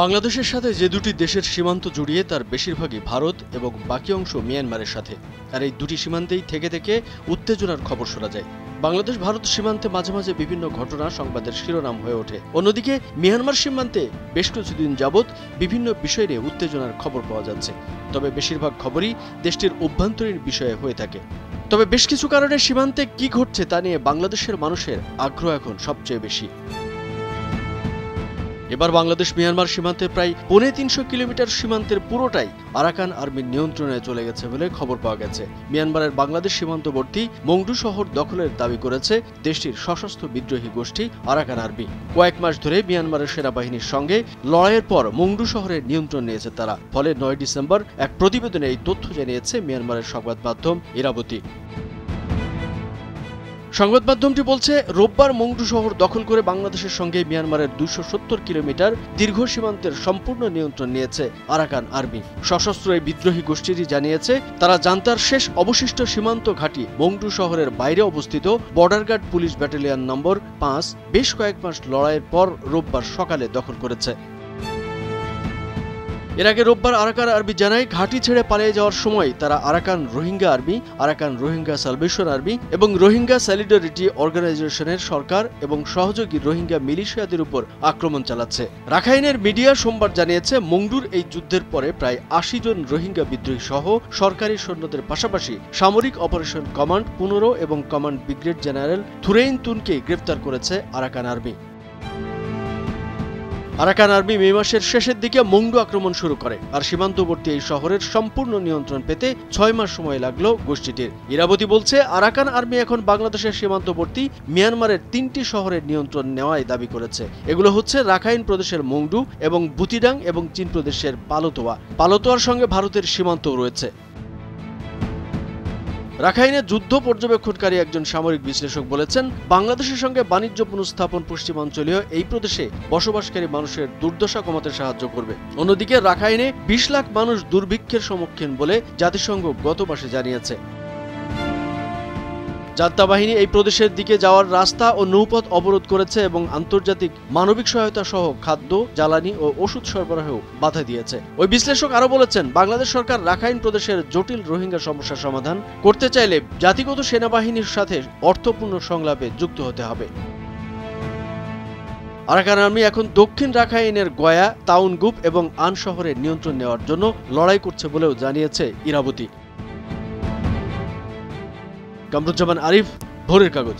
বাংলাদেশের সাথে যে দুটি দেশের সীমান্ত জড়িয়ে তার বেশিরভাগই ভারত এবং বাকি অংশ মিয়ানমারের সাথে। আর এই দুটি সীমান্তেই থেকে থেকে উত্তেজনার খবর শোনা যায়। বাংলাদেশ ভারত সীমান্তে মাঝে মাঝে বিভিন্ন ঘটনা সংবাদের শিরোনাম হয়ে ওঠে। অন্যদিকে মিয়ানমার সীমান্তে বেশ কিছুদিন যাবৎ বিভিন্ন বিষয় নিয়ে উত্তেজনার খবর পাওয়া যাচ্ছে। তবে বেশিরভাগ খবরই দেশটির অভ্যন্তরীণ বিষয়ে হয়ে থাকে। তবে বেশ কিছু কারণে সীমান্তে কি ঘটছে তা নিয়ে বাংলাদেশের মানুষের আগ্রহ এখন সবচেয়ে বেশি। এবার বাংলাদেশ মিয়ানমার সীমান্তে প্রায় ৩৫০ কিলোমিটার সীমান্তের পুরোটাই আরাকান আর্মির নিয়ন্ত্রণে চলে গেছে বলে খবর পাওয়া গেছে। মিয়ানমারের বাংলাদেশ সীমান্তবর্তী মংডু শহর দখলের দাবি করেছে দেশটির সশস্ত্র বিদ্রোহী গোষ্ঠী আরাকান আর্মি। কয়েক মাস ধরে মিয়ানমারের সেনাবাহিনীর সঙ্গে লড়াইয়ের পর মংডু শহরের নিয়ন্ত্রণ নিয়েছে তারা। ফলে ৯ ডিসেম্বর এক প্রতিবেদনে এই তথ্য জানিয়েছে মিয়ানমারের সংবাদ মাধ্যম ইরাবতী। সংবাদ মাধ্যমটি বলছে, রোববার মংডু শহর দখল করে বাংলাদেশের সঙ্গে মিয়ানমারের ২৭০ কিলোমিটার দীর্ঘ সীমান্তের সম্পূর্ণ নিয়ন্ত্রণ নিয়েছে আরাকান আর্মি। সশস্ত্র এই বিদ্রোহী গোষ্ঠীটি জানিয়েছে তারা জান্তার শেষ অবশিষ্ট সীমান্ত ঘাঁটি মংডু শহরের বাইরে অবস্থিত বর্ডার গার্ড পুলিশ ব্যাটালিয়ন নম্বর ৫ বেশ কয়েক মাস লড়াইয়ের পর রোববার সকালে দখল করেছে। এর আগে রোববার আরাকান আর্মি জানায়, ঘাঁটি ছেড়ে পালিয়ে যাওয়ার সময় তারা Arakan Rohingya army, Arakan Rohingya salvation army এবং রোহিঙ্গা সলিডারিটি অর্গানাইজেশনের সরকার এবং সহযোগী রোহিঙ্গা মিলিশিয়াদের উপর আক্রমণ চালাচ্ছে। রাখাইনের মিডিয়া সোমবার জানিয়েছে, মংডুর এই যুদ্ধের পরে প্রায় ৮০ জন রোহিঙ্গা বিদ্রোহী সহ সরকারি সৈন্যদের পাশাপাশি সামরিক অপারেশন কমান্ড ১৫ এবং কমান্ড ব্রিগেড জেনারেল থুরেইন তুনকে গ্রেফতার করেছে আরাকান আর্মি। আরাকান আর্মি মে মাসের শেষের দিকে মংডু আক্রমণ শুরু করে, আর সীমান্তবর্তী এই শহরের সম্পূর্ণ নিয়ন্ত্রণ পেতে ৬ মাস সময় লাগলো গোষ্ঠীটির। ইরাবতী বলছে, আরাকান আর্মি এখন বাংলাদেশের সীমান্তবর্তী মিয়ানমারের ৩টি শহরের নিয়ন্ত্রণ নেওয়ায় দাবি করেছে। এগুলো হচ্ছে রাখাইন প্রদেশের মংডু এবং বুতিডাং এবং চীন প্রদেশের পালোতোয়া। পালোতোয়ার সঙ্গে ভারতের সীমান্তও রয়েছে। রাখাইনে যুদ্ধ পর্যবেক্ষণকারী একজন সামরিক বিশ্লেষক বলেছেন, বাংলাদেশের সঙ্গে বাণিজ্য পুনঃস্থাপন পশ্চিমাঞ্চলীয় এই প্রদেশে বসবাসকারী মানুষের দুর্দশা কমাতে সাহায্য করবে। অন্যদিকে রাখাইনে ২০ লাখ মানুষ দুর্ভিক্ষের সম্মুখীন বলে জাতিসংঘ গত মাসে জানিয়েছে। জান্তা বাহিনী এই প্রদেশের দিকে যাওয়ার রাস্তা ও নৌপথ অবরোধ করেছে এবং আন্তর্জাতিক মানবিক সহায়তা সহ খাদ্য, জ্বালানি ও ওষুধ সরবরাহেও বাধা দিয়েছে। ওই বিশ্লেষক আরও বলেছেন, বাংলাদেশ সরকার রাখাইন প্রদেশের জটিল রোহিঙ্গা সমস্যার সমাধান করতে চাইলে জাতিগত সেনাবাহিনীর সাথে অর্থপূর্ণ সংলাপে যুক্ত হতে হবে। আরাকান আর্মি এখন দক্ষিণ রাখাইনের গয়া, তাউনগুপ এবং আন শহরের নিয়ন্ত্রণ নেওয়ার জন্য লড়াই করছে বলেও জানিয়েছে ইরাবতী। কামরুজ্জামান আরিফ, ভোরের কাগজ।